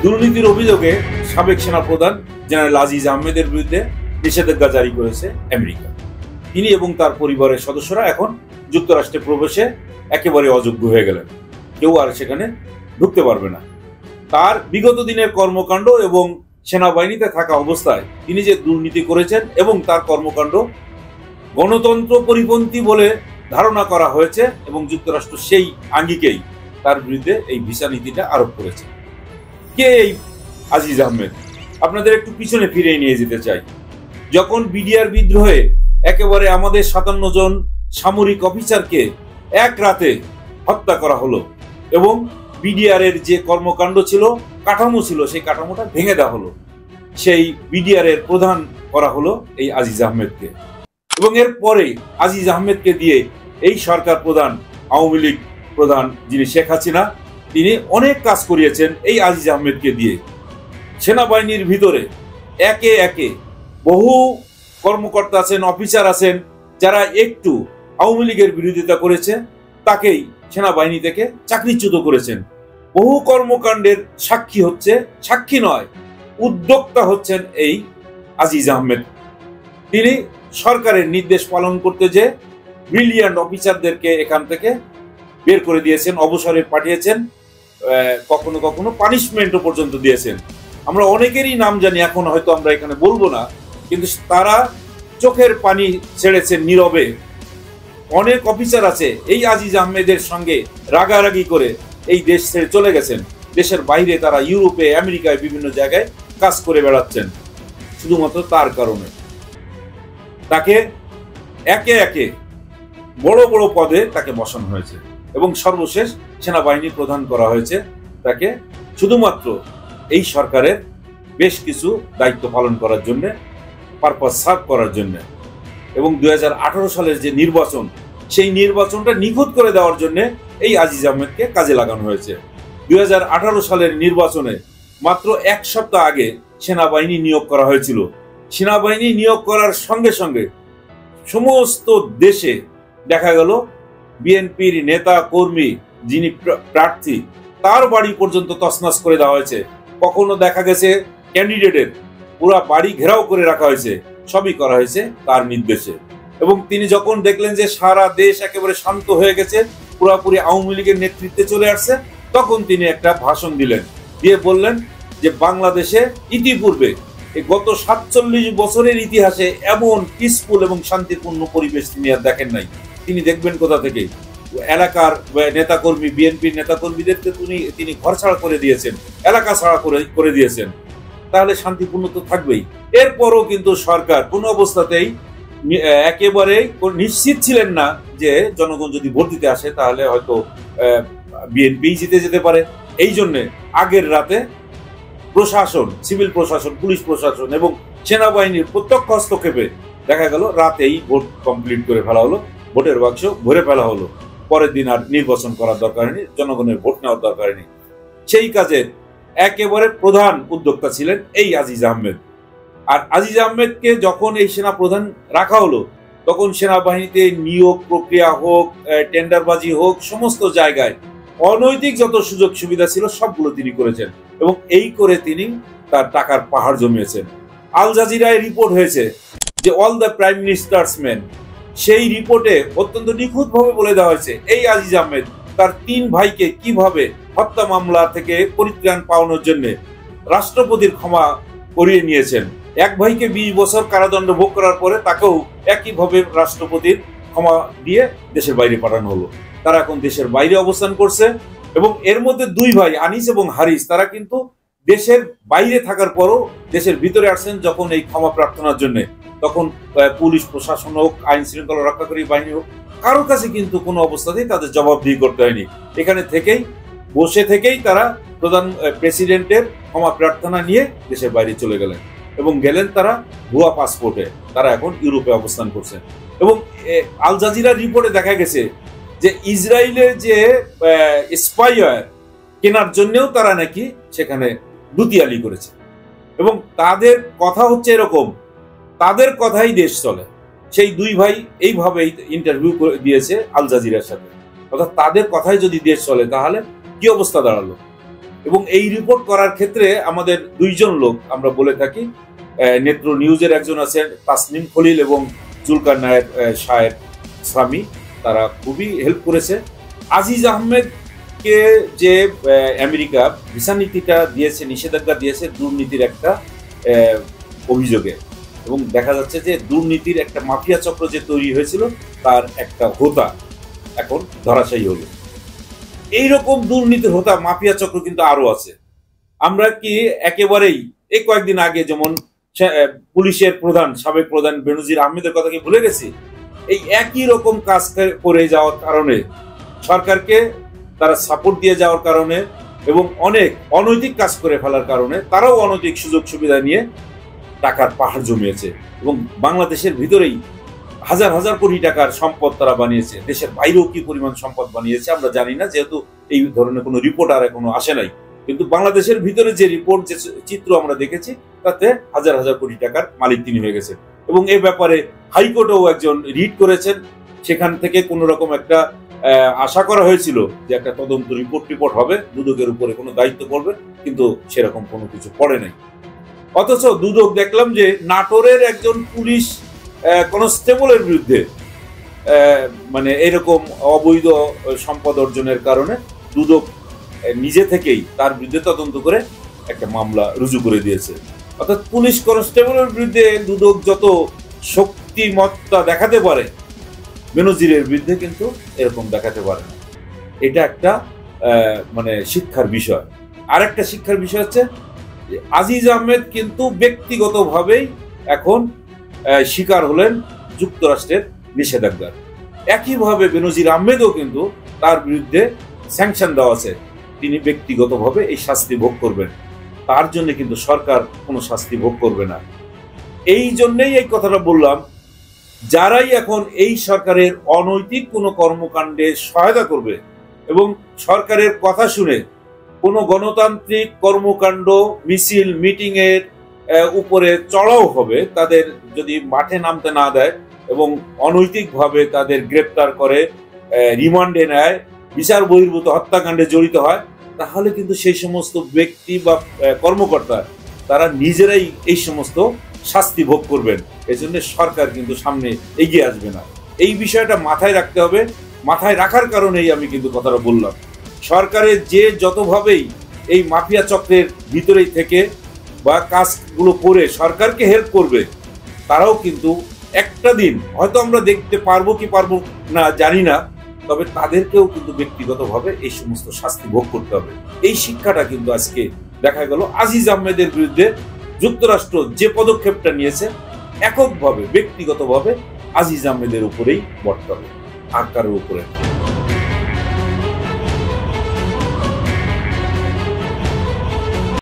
দুর্নীতির অভিযোগে সাবেক সেনাপ্রধান জেনারেল আজিজ আহমেদের বিরুদ্ধে নিষেধাজ্ঞা জারি করেছে আমেরিকা। তিনি এবং তার পরিবারের সদস্যরা এখন যুক্তরাষ্ট্রে প্রবেশে একেবারে অযোগ্য হয়ে গেলেন, কেউ আর সেখানে ঢুকতে পারবে না। তার বিগত দিনের কর্মকাণ্ড এবং সেনাবাহিনীতে থাকা অবস্থায় তিনি যে দুর্নীতি করেছেন এবং তার কর্মকাণ্ড গণতন্ত্র পরিপন্থী বলে ধারণা করা হয়েছে এবং যুক্তরাষ্ট্র সেই আঙ্গিকেই তার বিরুদ্ধে এই ভিসা নীতিটা আরোপ করেছে। কে এই আজিজ আহমেদ? আপনাদের একটু পিছনে ফিরে নিয়ে যেতে চাই। যখন বিডিআর বিদ্রোহে একেবারে আমাদের 57 জন সামরিক অফিসারকে এক রাতে হত্যা করা হলো এবং বিডিআর এর যে কর্মকাণ্ড ছিল, কাঠামো ছিল, সেই কাঠামোটা ভেঙে দেওয়া হলো, সেই বিডিআর এর প্রধান করা হলো এই আজিজ আহমেদকে। এবং এর পরে আজিজ আহমেদকে দিয়ে এই সরকার প্রধান, আওয়ামী লীগ প্রধান যিনি শেখ হাসিনা, তিনি অনেক কাজ করিয়েছেন এই আজিজ আহমেদকে দিয়ে। সেনাবাহিনীর ভিতরে একে একে বহু কর্মকর্তা আছেন, অফিসার আছেন, যারা একটু আওয়ামী লীগের বিরোধিতা করেছে তাকেই সেনাবাহিনী থেকে চাকরিচ্যুত করেছেন। বহু কর্মকাণ্ডের সাক্ষী হচ্ছে, সাক্ষী নয়, উদ্যোক্তা হচ্ছেন এই আজিজ আহমেদ। তিনি সরকারের নির্দেশ পালন করতে যে ব্রিলিয়ান্ট অফিসারদেরকে এখান থেকে বের করে দিয়েছেন, অবসরে পাঠিয়েছেন, কখনো কখনো পানিশমেন্টও পর্যন্ত দিয়েছেন। আমরা অনেকেরই নাম জানি, এখন হয়তো আমরা এখানে বলবো না, কিন্তু তারা চোখের পানি ছেড়েছেন নীরবে। অনেক অফিসার আছে এই আজিজ আহমেদের সঙ্গে রাগারাগি করে এই দেশ ছেড়ে চলে গেছেন, দেশের বাইরে তারা ইউরোপে, আমেরিকায় বিভিন্ন জায়গায় কাজ করে বেড়াচ্ছেন শুধুমাত্র তার কারণে। তাকে একে একে বড় বড় পদে তাকে বসানো হয়েছে এবং সর্বশেষ সেনাবাহিনী প্রধান করা হয়েছে তাকে, শুধুমাত্র এই সরকারের বেশ কিছু দায়িত্ব পালন করার জন্য, পারপাস সার্ভ করার জন্য। এবং 2018 সালের যে নির্বাচন, সেই নির্বাচনটা নিখুঁত করে দেওয়ার জন্য এই আজিজ আহমেদকে কাজে লাগানো হয়েছে। 2018 সালের নির্বাচনে মাত্র 1 সপ্তাহ আগে সেনাবাহিনী নিয়োগ করা হয়েছিল। সেনাবাহিনী নিয়োগ করার সঙ্গে সঙ্গে সমস্ত দেশে দেখা গেল বিএনপির নেতা কর্মী যিনি প্রার্থী, তার বাড়ি পর্যন্ত তছনছ করে দেওয়া হয়েছে। কখনো দেখা গেছে ক্যান্ডিডেটের পুরা বাড়ি ঘেরাও করে রাখা হয়েছে। সবই করা হয়েছে তার নির্দেশে। এবং তিনি যখন দেখলেন যে সারা দেশ একেবারে শান্ত হয়ে গেছে, পুরোপুরি আওয়ামী লীগের নেতৃত্বে চলে আসছে, তখন তিনি একটা ভাষণ দিলেন, দিয়ে বললেন যে বাংলাদেশে ইতিপূর্বে গত 47 বছরের ইতিহাসে এমন পিসফুল এবং শান্তিপূর্ণ পরিবেশ তিনি আর দেখেন নাই। তিনি দেখবেন কোথা থেকে? এলাকার নেতাকর্মী, বিএনপির নেতাকর্মীদেরকে তিনি ঘর ছাড়া করে দিয়েছেন, এলাকা ছাড়া করে দিয়েছেন। তাহলে শান্তিপূর্ণ তো থাকবেই। এরপরও কিন্তু সরকার কোনো অবস্থাতেই একেবারে নিশ্চিত ছিলেন না যে জনগণ যদি ভোট দিতে আসে তাহলে হয়তো বিএনপি জিতে যেতে পারে। এই জন্যে আগের রাতে প্রশাসন, সিভিল প্রশাসন, পুলিশ প্রশাসন এবং সেনাবাহিনীর প্রত্যক্ষ হস্তক্ষেপে দেখা গেল রাতেই ভোট কমপ্লিট করে ফেলা হলো, ভোটের বাক্স ভরে ফেলা হলো। পরের দিন আর নির্বাচন করার দরকার নেই, জনগণের ভোট নেওয়ার দরকার নেই। সেই কাজের একেবারে প্রধান উদ্যোক্তা ছিলেন এই আজিজ আহমেদ। আর আজিজ আহমেদকে যখন এই সেনা প্রধান রাখা হলো, তখন সেনাবাহিনীতে নিয়োগ প্রক্রিয়া হোক, টেন্ডারবাজি হোক, সমস্ত জায়গায় অনৈতিক যত সুযোগ সুবিধা ছিল সবগুলো তিনি করেছেন এবং এই করে তিনি তার টাকার পাহাড় জমিয়েছেন। আল জাজিরায় রিপোর্ট হয়েছে যে all the prime ministers main, সেই রিপোর্টে অত্যন্ত নিখুঁতভাবে বলে দেওয়া হয়েছে এই আজিজ আহমেদ তার 3 ভাইকে কিভাবে হত্যা মামলা থেকে পরিত্রাণ পাওয়ানোর জন্য রাষ্ট্রপতির ক্ষমা করিয়ে নিয়েছেন। এক ভাইকে 20 বছর কারাদণ্ড ভোগ করার পরে তাকেও একইভাবে রাষ্ট্রপতির ক্ষমা দিয়ে দেশের বাইরে পাঠানো হলো। তারা এখন দেশের বাইরে অবস্থান করছে এবং এর মধ্যে 2 ভাই আনিস এবং হারিস, তারা কিন্তু দেশের বাইরে থাকার পরও দেশের ভিতরে আসছেন যখন এই ক্ষমা প্রার্থনার জন্য। তখন পুলিশ প্রশাসন হোক, আইন শৃঙ্খলা রক্ষাকারী বাহিনী হোক, কারোর কাছে কিন্তু কোনো অবস্থাতেই তাদের জবাবদিহি করতে হয়নি। এখানে থেকেই, বসে থেকেই তারা প্রধান প্রেসিডেন্টের ক্ষমা প্রার্থনা নিয়ে দেশের বাইরে চলে গেলেন এবং গেলেন তারা ভুয়া পাসপোর্টে। তারা এখন ইউরোপে অবস্থান করছেন। এবং আল জাজিরার রিপোর্টে দেখা গেছে যে ইসরায়েলের যে স্পাইওয়্যার কেনার জন্যও তারা নাকি সেখানে দুতিয়ালি করেছে। এবং তাদের কথা হচ্ছে এরকম, তাদের কথাই দেশ চলে। সেই 2 ভাই এইভাবেই ইন্টারভিউ দিয়েছে আল জাজিরার সাথে, অর্থাৎ তাদের কথাই যদি দেশ চলে তাহলে কি অবস্থা দাঁড়ালো? এবং এই রিপোর্ট করার ক্ষেত্রে আমাদের দুইজন লোক আমরা বলে থাকি, নেত্র নিউজের একজন আছেন তাসনিম খলিল এবং জুলকার নায়ের শাহের স্বামী, তারা খুবই হেল্প করেছে। আজিজ আহমেদকে যে আমেরিকা ভিসা নীতিটা দিয়েছে, নিষেধাজ্ঞা দিয়েছে দুর্নীতির একটা অভিযোগে, এবং দেখা যাচ্ছে যে দুর্নীতির একটা মাফিয়া চক্র যে তৈরি হয়েছিল তার একটা হোতা এখন ধরাশায়ী হলো। এইরকম দুর্নীতির হোতা মাফিয়া চক্র কিন্তু আরো আছে। আমরা কি একেবারেই এই কয়েকদিন আগে যেমন পুলিশের প্রধান, সাবেক প্রধান বেনজির আহমেদের কথা কি ভুলে গেছি? এই একই রকম কাজ করে যাওয়ার কারণে, সরকারকে তারা সাপোর্ট দিয়ে যাওয়ার কারণে এবং অনেক অনৈতিক কাজ করে ফেলার কারণে তারাও অনৈতিক সুযোগ সুবিধা নিয়ে টাকার পাহাড় জমিয়েছে এবং বাংলাদেশের ভিতরেই হাজার হাজার কোটি টাকার সম্পদ তারা বানিয়েছে। দেশের বাইরেও কি পরিমাণ সম্পদ বানিয়েছে আমরা জানি না, যেহেতু এই ধরনের কোনো রিপোর্ট আর এখনো আসে নাই। কিন্তু বাংলাদেশের ভিতরে যে রিপোর্ট, যে চিত্র আমরা দেখেছি, তাতে হাজার হাজার কোটি টাকার মালিক তিনি হয়ে গেছেন। এবং এ ব্যাপারে হাইকোর্টেও একজন রিট করেছেন, সেখান থেকে কোন রকম একটা আশা করা হয়েছিল যে একটা তদন্ত রিপোর্ট হবে, দুদকের উপরে কোনো দায়িত্ব পড়বে, কিন্তু সেরকম কোনো কিছু পড়ে নাই। অথচ দুদক দেখলাম যে নাটোরের একজন পুলিশ কনস্টেবলের বিরুদ্ধে মানে এরকম অবৈধ সম্পদ অর্জনের কারণে দুদক নিজে থেকেই তার বিরুদ্ধে তদন্ত করে একটা মামলা রুজু করে দিয়েছে। অর্থাৎ পুলিশ কনস্টেবলের বিরুদ্ধে দুদক যত শক্তিমত্তা দেখাতে পারে, বেনজিরের বিরুদ্ধে কিন্তু এরকম দেখাতে পারে না। এটা একটা মানে শিক্ষার বিষয়। আর একটা শিক্ষার বিষয় হচ্ছে আজিজ আহমেদ কিন্তু ব্যক্তিগতভাবেই এখন শিকার হলেন যুক্তরাষ্ট্রের নিষেধাজ্ঞার। একইভাবে বেনজির আহমেদও কিন্তু তার বিরুদ্ধে স্যাংশন দেওয়া আছে, তিনি ব্যক্তিগতভাবে এই শাস্তি ভোগ করবেন, তার জন্য কিন্তু সরকার কোনো শাস্তি ভোগ করবে না। এই জন্যই এই কথাটা বললাম, যারাই এখন এই সরকারের অনৈতিক কোনো কর্মকাণ্ডে সহায়তা করবে এবং সরকারের কথা শুনে কোনো গণতান্ত্রিক কর্মকাণ্ড, মিছিল, মিটিং এর উপরে চড়াও হবে, তাদের যদি মাঠে নামতে না দেয় এবং অনৈতিকভাবে তাদের গ্রেপ্তার করে রিমান্ডে নেয়, বিচার বহির্ভূত হত্যাকাণ্ডে জড়িত হয়, তাহলে কিন্তু সেই সমস্ত ব্যক্তি বা কর্মকর্তা তারা নিজেরাই এই সমস্ত শাস্তি ভোগ করবেন। এজন্য সরকার কিন্তু সামনে এগিয়ে আসবে না। এই বিষয়টা মাথায় রাখতে হবে। মাথায় রাখার কারণেই আমি কিন্তু কথাটা বললাম, সরকারের যে যতভাবেই এই মাফিয়া চক্রের ভিতরেই থেকে বা কাজগুলো করে সরকারকে হেল্প করবে, তারাও কিন্তু একটা দিন হয়তো আমরা দেখতে পারবো কি পারবো না জানি না, তবে তাদেরকেও কিন্তু ব্যক্তিগতভাবে এই সমস্ত শাস্তি ভোগ করতে হবে। এই শিক্ষাটা কিন্তু আজকে দেখা গেল আজিজ আহমেদের বিরুদ্ধে যুক্তরাষ্ট্র যে পদক্ষেপটা নিয়েছে, এককভাবে ব্যক্তিগতভাবে আজিজ আহমেদের উপরেই বর্তাবে, আর কারোর উপরে।